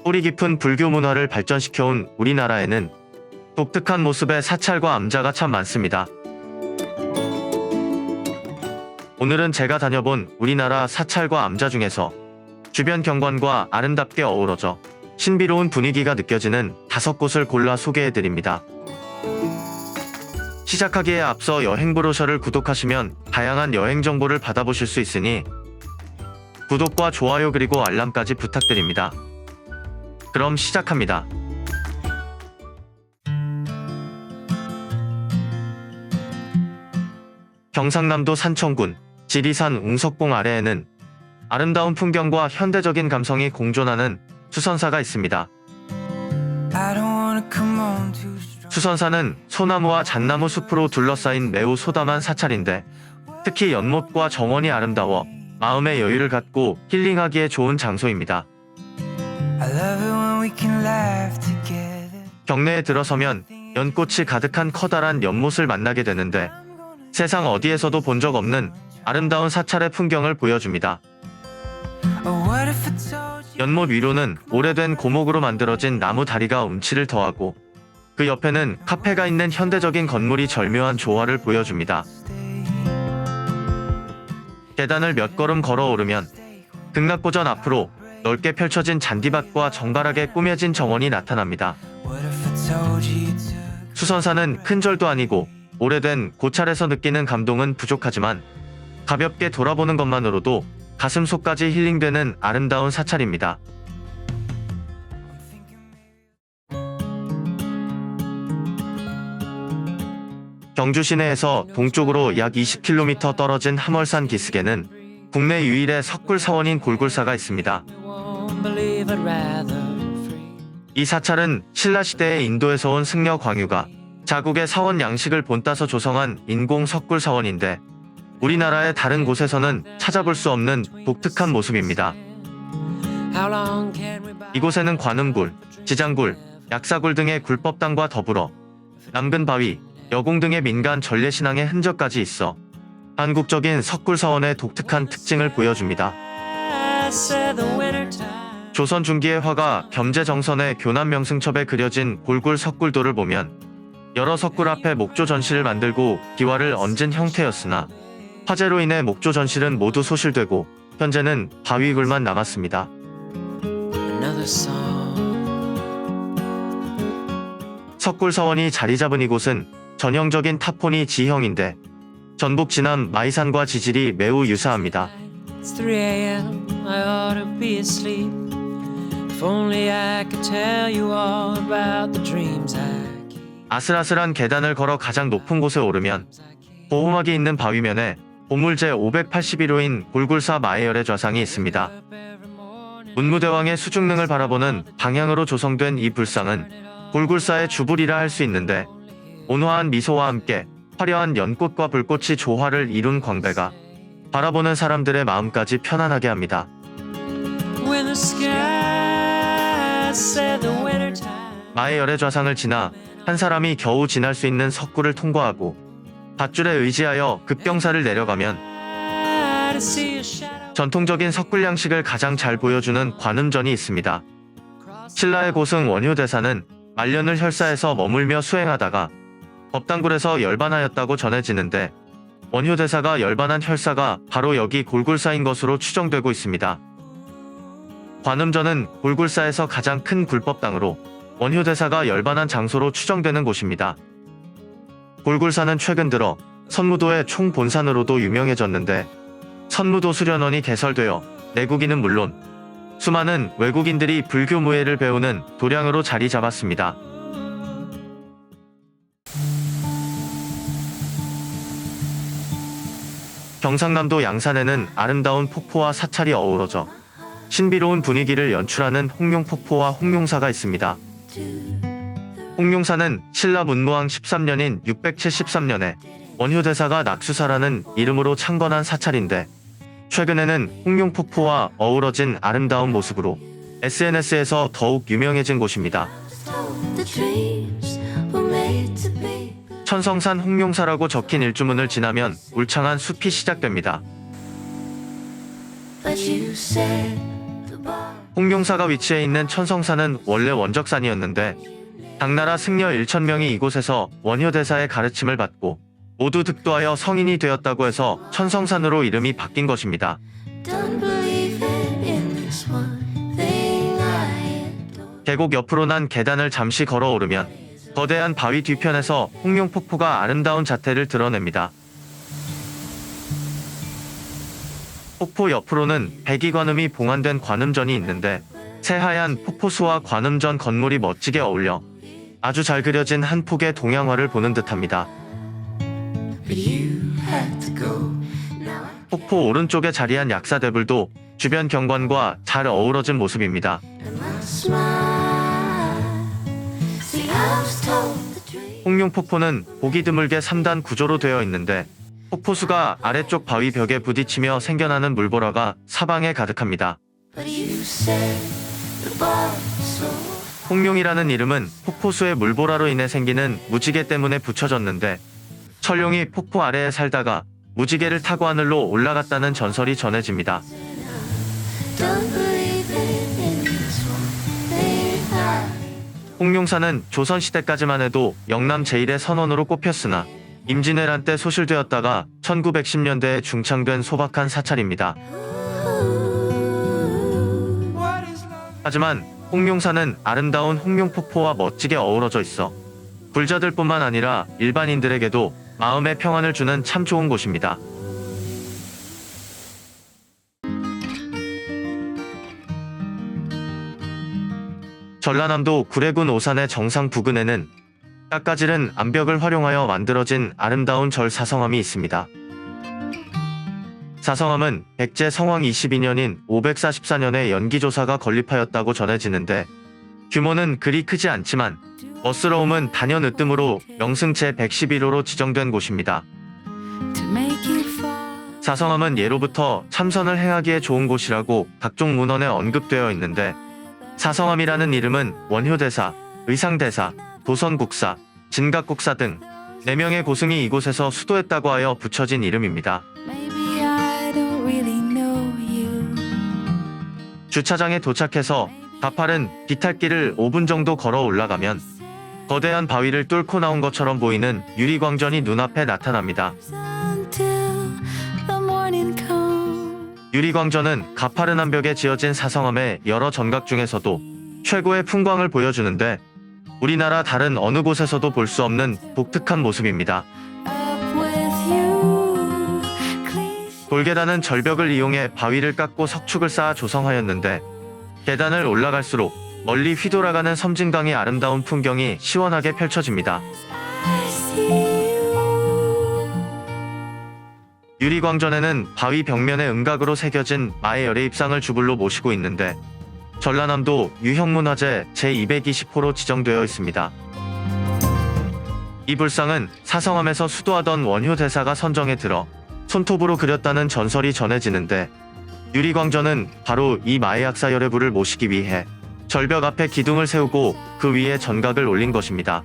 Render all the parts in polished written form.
뿌리 깊은 불교 문화를 발전시켜온 우리나라에는 독특한 모습의 사찰과 암자가 참 많습니다. 오늘은 제가 다녀본 우리나라 사찰과 암자 중에서 주변 경관과 아름답게 어우러져 신비로운 분위기가 느껴지는 5곳을 골라 소개해드립니다. 시작하기에 앞서 여행 브로셔를 구독하시면 다양한 여행 정보를 받아보실 수 있으니 구독과 좋아요 그리고 알람까지 부탁드립니다. 그럼 시작합니다. 경상남도 산청군 지리산 웅석봉 아래에는 아름다운 풍경과 현대적인 감성이 공존하는 수선사가 있습니다. 수선사는 소나무와 잣나무 숲으로 둘러싸인 매우 소담한 사찰인데 특히 연못과 정원이 아름다워 마음의 여유를 갖고 힐링하기에 좋은 장소입니다. 경내에 들어서면 연꽃이 가득한 커다란 연못을 만나게 되는데 세상 어디에서도 본 적 없는 아름다운 사찰의 풍경을 보여줍니다. 연못 위로는 오래된 고목으로 만들어진 나무 다리가 운치를 더하고 그 옆에는 카페가 있는 현대적인 건물이 절묘한 조화를 보여줍니다. 계단을 몇 걸음 걸어 오르면 극락고전 앞으로 넓게 펼쳐진 잔디밭과 정갈하게 꾸며진 정원이 나타납니다. 수선사는 큰 절도 아니고 오래된 고찰에서 느끼는 감동은 부족하지만 가볍게 돌아보는 것만으로도 가슴속까지 힐링되는 아름다운 사찰입니다. 경주 시내에서 동쪽으로 약 20km 떨어진 함월산 기슭에는 국내 유일의 석굴 사원인 골굴사가 있습니다. 이 사찰은 신라시대에 인도에서 온 승려 광유가 자국의 사원 양식을 본따서 조성한 인공 석굴 사원인데 우리나라의 다른 곳에서는 찾아볼 수 없는 독특한 모습입니다. 이곳에는 관음굴, 지장굴, 약사굴 등의 굴법당과 더불어 남근 바위, 여공 등의 민간 전례신앙의 흔적까지 있어 한국적인 석굴 사원의 독특한 특징을 보여줍니다. 조선 중기의 화가 겸재정선의 교남명승첩에 그려진 골굴 석굴도를 보면 여러 석굴 앞에 목조 전실을 만들고 기와를 얹은 형태였으나 화재로 인해 목조 전실은 모두 소실되고 현재는 바위굴만 남았습니다. 석굴 사원이 자리 잡은 이곳은 전형적인 타포니 지형인데 전북 진안 마이산과 지질이 매우 유사합니다. 아슬아슬한 계단을 걸어 가장 높은 곳에 오르면 보호막이 있는 바위면에 보물 제581호인 골굴사 마해열의 좌상이 있습니다. 문무대왕의 수중릉을 바라보는 방향으로 조성된 이 불상은 골굴사의 주불이라 할 수 있는데 온화한 미소와 함께 화려한 연꽃과 불꽃이 조화를 이룬 광배가 바라보는 사람들의 마음까지 편안하게 합니다. 마해열의 좌상을 지나 한 사람이 겨우 지날 수 있는 석굴을 통과하고 밧줄에 의지하여 급경사를 내려가면 전통적인 석굴 양식을 가장 잘 보여주는 관음전이 있습니다. 신라의 고승 원효대사는 말년을 혈사에서 머물며 수행하다가 법당굴에서 열반하였다고 전해지는데 원효대사가 열반한 혈사가 바로 여기 골굴사인 것으로 추정되고 있습니다. 관음전은 골굴사에서 가장 큰 굴법당으로 원효대사가 열반한 장소로 추정되는 곳입니다. 골굴사는 최근 들어 선무도의 총본산으로도 유명해졌는데 선무도 수련원이 개설되어 내국인은 물론 수많은 외국인들이 불교 무예를 배우는 도량으로 자리 잡았습니다. 경상남도 양산에는 아름다운 폭포와 사찰이 어우러져 신비로운 분위기를 연출하는 홍룡폭포와 홍룡사가 있습니다. 홍룡사는 신라 문무왕 13년인 673년에 원효대사가 낙수사라는 이름으로 창건한 사찰인데 최근에는 홍룡폭포와 어우러진 아름다운 모습으로 SNS에서 더욱 유명해진 곳입니다. 천성산 홍룡사라고 적힌 일주문을 지나면 울창한 숲이 시작됩니다. 홍룡사가 위치해 있는 천성산은 원래 원적산이었는데 당나라 승려 1,000명이 이곳에서 원효대사의 가르침을 받고 모두 득도하여 성인이 되었다고 해서 천성산으로 이름이 바뀐 것입니다. 계곡 옆으로 난 계단을 잠시 걸어 오르면 거대한 바위 뒤편에서 홍룡폭포가 아름다운 자태를 드러냅니다. 폭포 옆으로는 백이관음이 봉안된 관음전이 있는데 새하얀 폭포수와 관음전 건물이 멋지게 어울려 아주 잘 그려진 한 폭의 동양화를 보는 듯합니다. 폭포 오른쪽에 자리한 약사대불도 주변 경관과 잘 어우러진 모습입니다. 홍룡폭포는 보기 드물게 3단 구조로 되어 있는데 폭포수가 아래쪽 바위 벽에 부딪히며 생겨나는 물보라가 사방에 가득합니다. 홍룡이라는 이름은 폭포수의 물보라로 인해 생기는 무지개 때문에 붙여졌는데 철룡이 폭포 아래에 살다가 무지개를 타고 하늘로 올라갔다는 전설이 전해집니다. 홍룡사는 조선시대까지만 해도 영남 제1의 선원으로 꼽혔으나 임진왜란 때 소실되었다가 1910년대에 중창된 소박한 사찰입니다. 하지만 홍룡사는 아름다운 홍룡폭포와 멋지게 어우러져 있어 불자들뿐만 아니라 일반인들에게도 마음의 평안을 주는 참 좋은 곳입니다. 전라남도 구례군 오산의 정상 부근에는 깎아지른 암벽을 활용하여 만들어진 아름다운 절 사성암이 있습니다. 사성암은 백제 성왕 22년인 544년에 연기조사가 건립하였다고 전해지는데 규모는 그리 크지 않지만 멋스러움은 단연 으뜸으로 명승 제111호로 지정된 곳입니다. 사성암은 예로부터 참선을 행하기에 좋은 곳이라고 각종 문헌에 언급되어 있는데 사성암이라는 이름은 원효대사, 의상대사, 도선국사, 진각국사 등 4명의 고승이 이곳에서 수도했다고 하여 붙여진 이름입니다. 주차장에 도착해서 가파른 비탈길을 5분 정도 걸어 올라가면 거대한 바위를 뚫고 나온 것처럼 보이는 유리광전이 눈앞에 나타납니다. 유리광전은 가파른 암벽에 지어진 사성암의 여러 전각 중에서도 최고의 풍광을 보여주는데 우리나라 다른 어느 곳에서도 볼 수 없는 독특한 모습입니다. 돌계단은 절벽을 이용해 바위를 깎고 석축을 쌓아 조성하였는데 계단을 올라갈수록 멀리 휘돌아가는 섬진강의 아름다운 풍경이 시원하게 펼쳐집니다. 유리광전에는 바위 벽면에 음각으로 새겨진 마의 열의 입상을 주불로 모시고 있는데 전라남도 유형문화재 제220호로 지정되어 있습니다. 이 불상은 사성암에서 수도하던 원효대사가 선정에 들어 손톱으로 그렸다는 전설이 전해지는데 유리광전은 바로 이 마의 약사 열애부를 모시기 위해 절벽 앞에 기둥을 세우고 그 위에 전각을 올린 것입니다.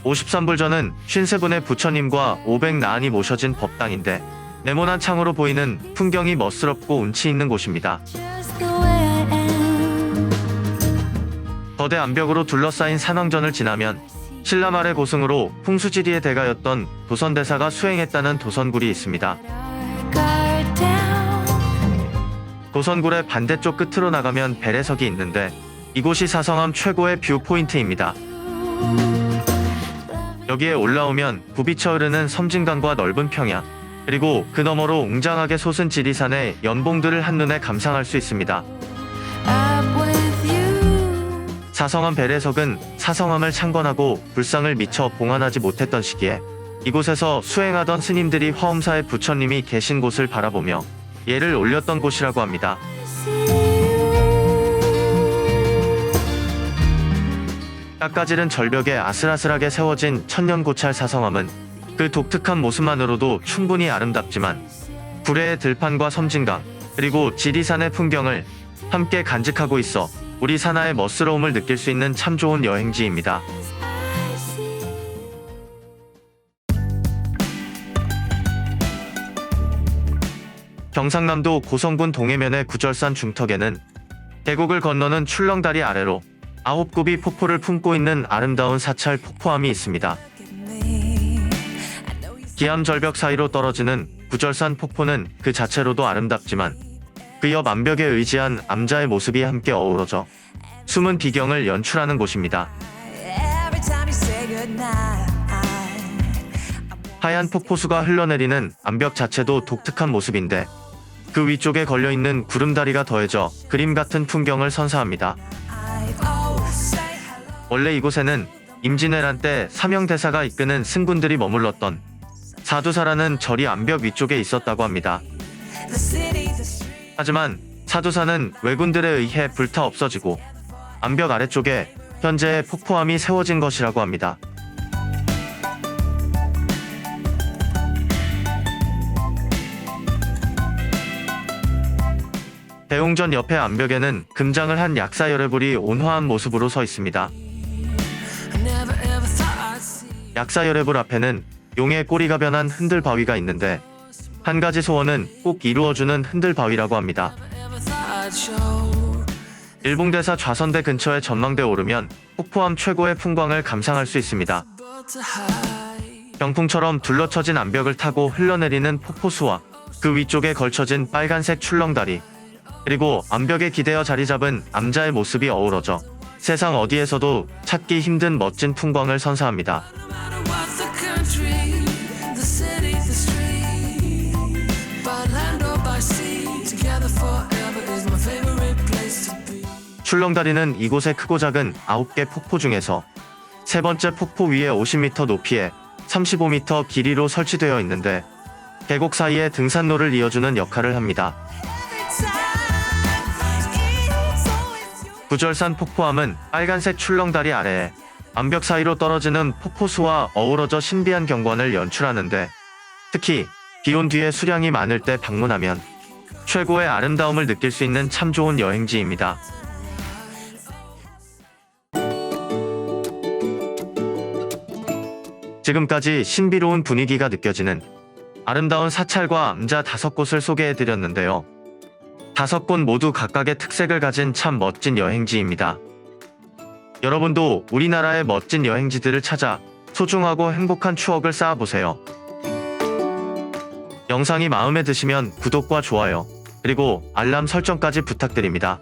오십삼불전은 53분의 부처님과 500나안이 모셔진 법당인데 네모난 창으로 보이는 풍경이 멋스럽고 운치 있는 곳입니다. 거대 암벽으로 둘러싸인 산왕전을 지나면 신라말의 고승으로 풍수지리의 대가였던 도선대사가 수행했다는 도선굴이 있습니다. 도선굴의 반대쪽 끝으로 나가면 배례석이 있는데 이곳이 사성암 최고의 뷰 포인트입니다. 여기에 올라오면 굽이쳐 흐르는 섬진강과 넓은 평야 그리고 그 너머로 웅장하게 솟은 지리산의 연봉들을 한눈에 감상할 수 있습니다. 사성암 배례석은 사성암을 창건하고 불상을 미처 봉안하지 못했던 시기에 이곳에서 수행하던 스님들이 화엄사의 부처님이 계신 곳을 바라보며 예를 올렸던 곳이라고 합니다. 깎아지른 절벽에 아슬아슬하게 세워진 천년고찰 사성암은 그 독특한 모습만으로도 충분히 아름답지만 구례의 들판과 섬진강 그리고 지리산의 풍경을 함께 간직하고 있어 우리 산하의 멋스러움을 느낄 수 있는 참 좋은 여행지입니다. 경상남도 고성군 동해면의 구절산 중턱에는 계곡을 건너는 출렁다리 아래로 9굽이 폭포를 품고 있는 아름다운 사찰 폭포암이 있습니다. 기암 절벽 사이로 떨어지는 구절산 폭포는 그 자체로도 아름답지만 그 옆 암벽에 의지한 암자의 모습이 함께 어우러져 숨은 비경을 연출하는 곳입니다. 하얀 폭포수가 흘러내리는 암벽 자체도 독특한 모습인데 그 위쪽에 걸려있는 구름다리가 더해져 그림 같은 풍경을 선사합니다. 원래 이곳에는 임진왜란 때 사명대사가 이끄는 승군들이 머물렀던 사두사라는 절이 암벽 위쪽에 있었다고 합니다. 하지만 사두사는 왜군들에 의해 불타 없어지고 암벽 아래쪽에 현재의 폭포암이 세워진 것이라고 합니다. 대웅전 옆에 암벽에는 금장을 한 약사열애불이 온화한 모습으로 서 있습니다. 약사열애불 앞에는 용의 꼬리가 변한 흔들바위가 있는데 한 가지 소원은 꼭 이루어주는 흔들바위라고 합니다. 일봉대사 좌선대 근처의 전망대에 오르면 폭포암 최고의 풍광을 감상할 수 있습니다. 병풍처럼 둘러쳐진 암벽을 타고 흘러내리는 폭포수와 그 위쪽에 걸쳐진 빨간색 출렁다리, 그리고 암벽에 기대어 자리 잡은 암자의 모습이 어우러져 세상 어디에서도 찾기 힘든 멋진 풍광을 선사합니다. 출렁다리는 이곳의 크고 작은 9개 폭포 중에서 세 번째 폭포 위에 50m 높이에 35m 길이로 설치되어 있는데 계곡 사이에 등산로를 이어주는 역할을 합니다. 구절산 폭포암은 빨간색 출렁다리 아래에 암벽 사이로 떨어지는 폭포수와 어우러져 신비한 경관을 연출하는데 특히 비온 뒤에 수량이 많을 때 방문하면 최고의 아름다움을 느낄 수 있는 참 좋은 여행지입니다. 지금까지 신비로운 분위기가 느껴지는 아름다운 사찰과 암자 5곳을 소개해드렸는데요. 5곳 모두 각각의 특색을 가진 참 멋진 여행지입니다. 여러분도 우리나라의 멋진 여행지들을 찾아 소중하고 행복한 추억을 쌓아보세요. 영상이 마음에 드시면 구독과 좋아요, 그리고 알람 설정까지 부탁드립니다.